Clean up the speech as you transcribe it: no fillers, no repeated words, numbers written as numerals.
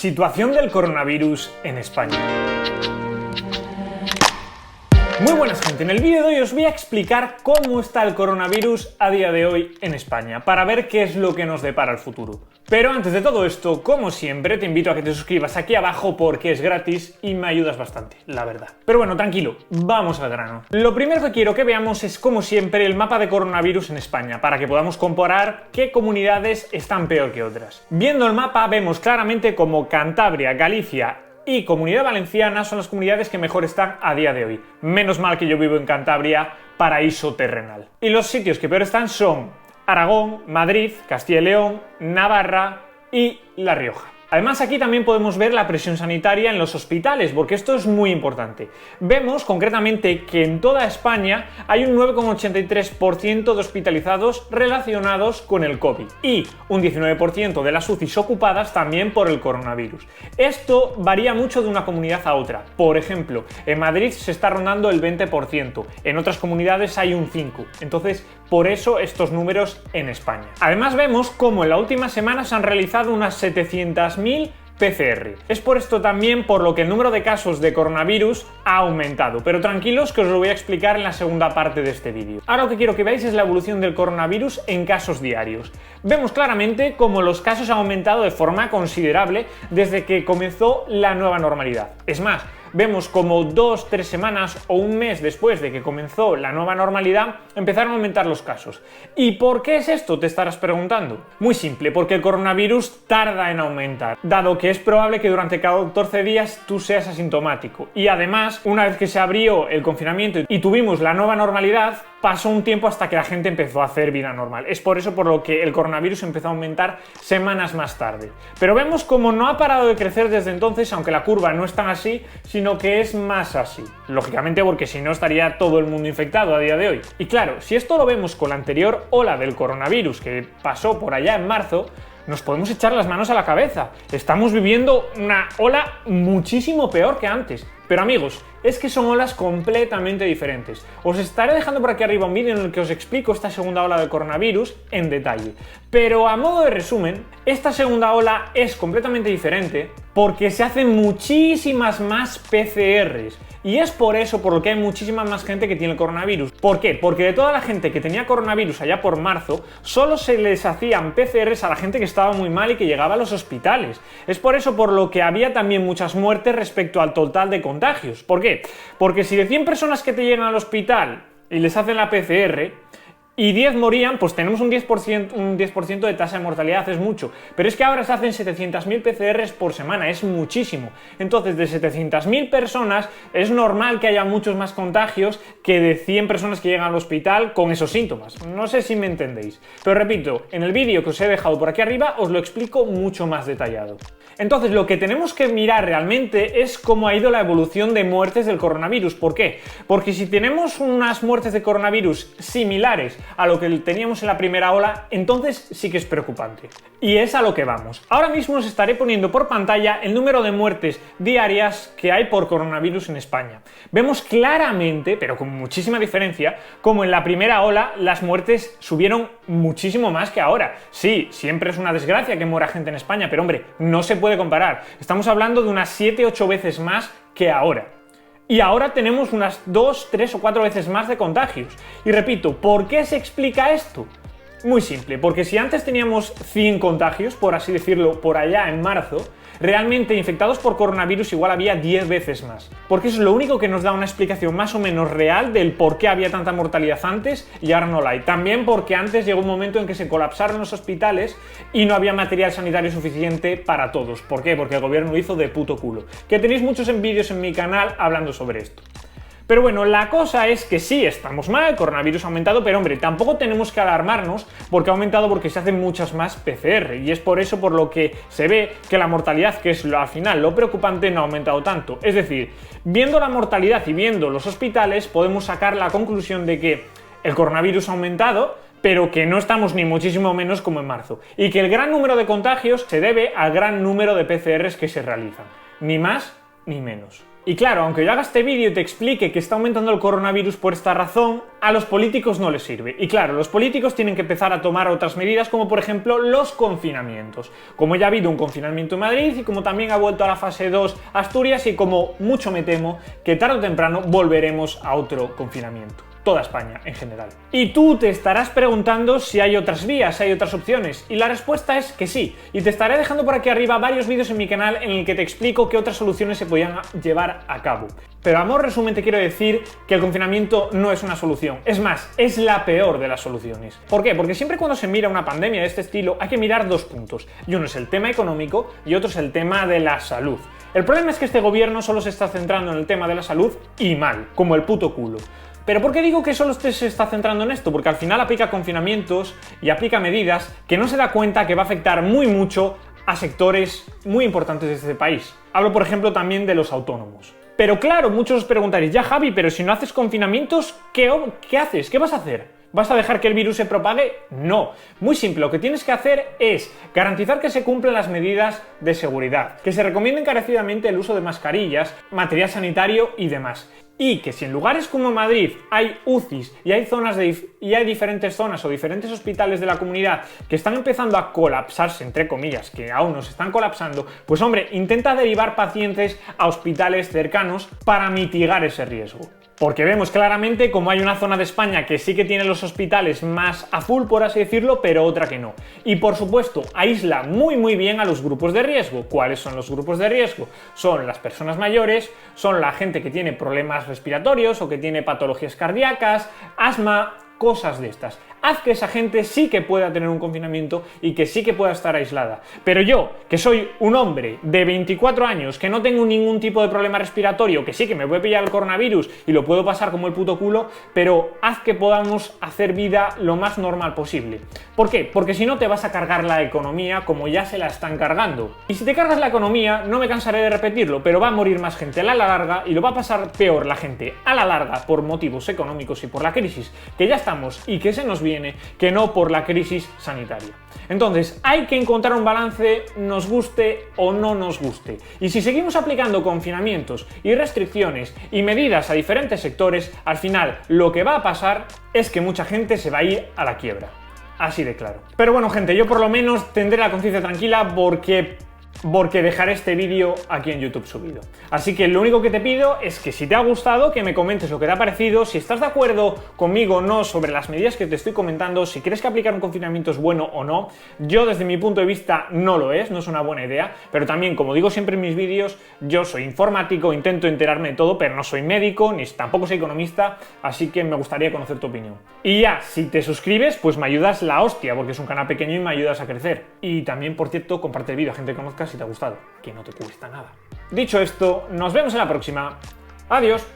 Situación del coronavirus en España. Muy buenas gente, en el vídeo de hoy os voy a explicar cómo está el coronavirus a día de hoy en España, para ver qué es lo que nos depara el futuro. Pero antes de todo esto, como siempre, te invito a que te suscribas aquí abajo porque es gratis y me ayudas bastante, la verdad. Pero bueno, tranquilo, vamos al grano. Lo primero que quiero que veamos es, como siempre, el mapa de coronavirus en España, para que podamos comparar qué comunidades están peor que otras. Viendo el mapa vemos claramente como Cantabria, Galicia y Comunidad Valenciana son las comunidades que mejor están a día de hoy. Menos mal que yo vivo en Cantabria, paraíso terrenal. Y los sitios que peor están son Aragón, Madrid, Castilla y León, Navarra y La Rioja. Además, aquí también podemos ver la presión sanitaria en los hospitales, porque esto es muy importante. Vemos concretamente que en toda España hay un 9,83% de hospitalizados relacionados con el COVID y un 19% de las UCIs ocupadas también por el coronavirus. Esto varía mucho de una comunidad a otra. Por ejemplo, en Madrid se está rondando el 20%, en otras comunidades hay un 5%. Entonces, por eso estos números en España. Además, vemos cómo en la última semana se han realizado unas 700.000 PCR. Es por esto también por lo que el número de casos de coronavirus ha aumentado, pero tranquilos que os lo voy a explicar en la segunda parte de este vídeo. Ahora lo que quiero que veáis es la evolución del coronavirus en casos diarios. Vemos claramente cómo los casos han aumentado de forma considerable desde que comenzó la nueva normalidad. Es más, vemos como 2-3 semanas o un mes después de que comenzó la nueva normalidad empezaron a aumentar los casos. ¿Y por qué es esto? Te estarás preguntando. Muy simple, porque el coronavirus tarda en aumentar, dado que es probable que durante cada 14 días tú seas asintomático. Y además, una vez que se abrió el confinamiento y tuvimos la nueva normalidad, pasó un tiempo hasta que la gente empezó a hacer vida normal. Es por eso por lo que el coronavirus empezó a aumentar semanas más tarde. Pero vemos como no ha parado de crecer desde entonces, aunque la curva no es tan así, sino que es más así. Lógicamente, porque si no estaría todo el mundo infectado a día de hoy. Y claro, si esto lo vemos con la anterior ola del coronavirus que pasó por allá en marzo, nos podemos echar las manos a la cabeza. Estamos viviendo una ola muchísimo peor que antes. Pero amigos, es que son olas completamente diferentes. Os estaré dejando por aquí arriba un vídeo en el que os explico esta segunda ola del coronavirus en detalle. Pero a modo de resumen, esta segunda ola es completamente diferente porque se hacen muchísimas más PCRs. Y es por eso por lo que hay muchísima más gente que tiene el coronavirus. ¿Por qué? Porque de toda la gente que tenía coronavirus allá por marzo, solo se les hacían PCRs a la gente que estaba muy mal y que llegaba a los hospitales. Es por eso por lo que había también muchas muertes respecto al total de contagios. ¿Por qué? Porque si de 100 personas que te llegan al hospital y les hacen la PCR, y 10 morían, pues tenemos un 10% de tasa de mortalidad, es mucho. Pero es que ahora se hacen 700.000 PCRs por semana, es muchísimo. Entonces, de 700.000 personas, es normal que haya muchos más contagios que de 100 personas que llegan al hospital con esos síntomas. No sé si me entendéis. Pero repito, en el vídeo que os he dejado por aquí arriba, os lo explico mucho más detallado. Entonces, lo que tenemos que mirar realmente es cómo ha ido la evolución de muertes del coronavirus. ¿Por qué? Porque si tenemos unas muertes de coronavirus similares a lo que teníamos en la primera ola, entonces sí que es preocupante. Y es a lo que vamos. Ahora mismo os estaré poniendo por pantalla el número de muertes diarias que hay por coronavirus en España. Vemos claramente, pero con muchísima diferencia, como en la primera ola las muertes subieron muchísimo más que ahora. Sí, siempre es una desgracia que muera gente en España, pero hombre, no se puede comparar. Estamos hablando de unas 7-8 veces más que ahora. Y ahora tenemos unas 2, 3 o 4 veces más de contagios. Y repito, ¿por qué se explica esto? Muy simple, porque si antes teníamos 100 contagios, por así decirlo, por allá en marzo, realmente infectados por coronavirus igual había 10 veces más. Porque eso es lo único que nos da una explicación más o menos real del por qué había tanta mortalidad antes y ahora no la hay. También porque antes llegó un momento en que se colapsaron los hospitales y no había material sanitario suficiente para todos. ¿Por qué? Porque el gobierno lo hizo de puto culo. Que tenéis muchos vídeos en mi canal hablando sobre esto. Pero bueno, la cosa es que sí, estamos mal, el coronavirus ha aumentado, pero hombre, tampoco tenemos que alarmarnos porque ha aumentado porque se hacen muchas más PCR y es por eso por lo que se ve que la mortalidad, que es al final lo preocupante, no ha aumentado tanto. Es decir, viendo la mortalidad y viendo los hospitales, podemos sacar la conclusión de que el coronavirus ha aumentado, pero que no estamos ni muchísimo menos como en marzo, y que el gran número de contagios se debe al gran número de PCRs que se realizan, ni más ni menos. Y claro, aunque yo haga este vídeo y te explique que está aumentando el coronavirus por esta razón, a los políticos no les sirve. Y claro, los políticos tienen que empezar a tomar otras medidas, como por ejemplo los confinamientos. Como ya ha habido un confinamiento en Madrid y como también ha vuelto a la fase 2 Asturias y como mucho me temo que tarde o temprano volveremos a otro confinamiento. Toda España en general. Y tú te estarás preguntando si hay otras vías, si hay otras opciones, y la respuesta es que sí, y te estaré dejando por aquí arriba varios vídeos en mi canal en el que te explico qué otras soluciones se podían llevar a cabo. Pero a modo resumen te quiero decir que el confinamiento no es una solución, es más, es la peor de las soluciones. ¿Por qué? Porque siempre cuando se mira una pandemia de este estilo hay que mirar dos puntos, y uno es el tema económico y otro es el tema de la salud. El problema es que este gobierno solo se está centrando en el tema de la salud y mal, como el puto culo. ¿Pero por qué digo que solo se está centrando en esto? Porque al final aplica confinamientos y aplica medidas que no se da cuenta que va a afectar muy mucho a sectores muy importantes de este país. Hablo, por ejemplo, también de los autónomos. Pero claro, muchos os preguntaréis, ya Javi, pero si no haces confinamientos, ¿qué haces? ¿Qué vas a hacer? ¿Vas a dejar que el virus se propague? No. Muy simple, lo que tienes que hacer es garantizar que se cumplan las medidas de seguridad, que se recomiende encarecidamente el uso de mascarillas, material sanitario y demás. Y que si en lugares como Madrid hay UCIs y hay diferentes zonas o diferentes hospitales de la comunidad que están empezando a colapsarse, entre comillas, que aún no se están colapsando, pues hombre, intenta derivar pacientes a hospitales cercanos para mitigar ese riesgo. Porque vemos claramente como hay una zona de España que sí que tiene los hospitales más a full, por así decirlo, pero otra que no. Y por supuesto, aísla muy bien a los grupos de riesgo. ¿Cuáles son los grupos de riesgo? Son las personas mayores, son la gente que tiene problemas respiratorios o que tiene patologías cardíacas, asma, cosas de estas. Haz que esa gente sí que pueda tener un confinamiento y que sí que pueda estar aislada. Pero yo, que soy un hombre de 24 años, que no tengo ningún tipo de problema respiratorio, que sí que me puede pillar el coronavirus y lo puedo pasar como el puto culo, pero haz que podamos hacer vida lo más normal posible. ¿Por qué? Porque si no te vas a cargar la economía como ya se la están cargando. Y si te cargas la economía, no me cansaré de repetirlo, pero va a morir más gente a la larga y lo va a pasar peor la gente a la larga por motivos económicos y por la crisis que ya estamos y que se nos viene, que no por la crisis sanitaria. Entonces, hay que encontrar un balance, nos guste o no nos guste. Y si seguimos aplicando confinamientos y restricciones y medidas a diferentes sectores, al final lo que va a pasar es que mucha gente se va a ir a la quiebra. Así de claro. Pero bueno, gente, yo por lo menos tendré la conciencia tranquila porque dejaré este vídeo aquí en YouTube subido. Así que lo único que te pido es que si te ha gustado, que me comentes lo que te ha parecido, si estás de acuerdo conmigo o no sobre las medidas que te estoy comentando, si crees que aplicar un confinamiento es bueno o no. Yo desde mi punto de vista no lo es, no es una buena idea, pero también, como digo siempre en mis vídeos, yo soy informático, intento enterarme de todo, pero no soy médico, ni tampoco soy economista, así que me gustaría conocer tu opinión. Y ya, si te suscribes, pues me ayudas la hostia, porque es un canal pequeño y me ayudas a crecer. Y también, por cierto, comparte el vídeo a gente que conozcas si te ha gustado, que no te cuesta nada. Dicho esto, nos vemos en la próxima. Adiós.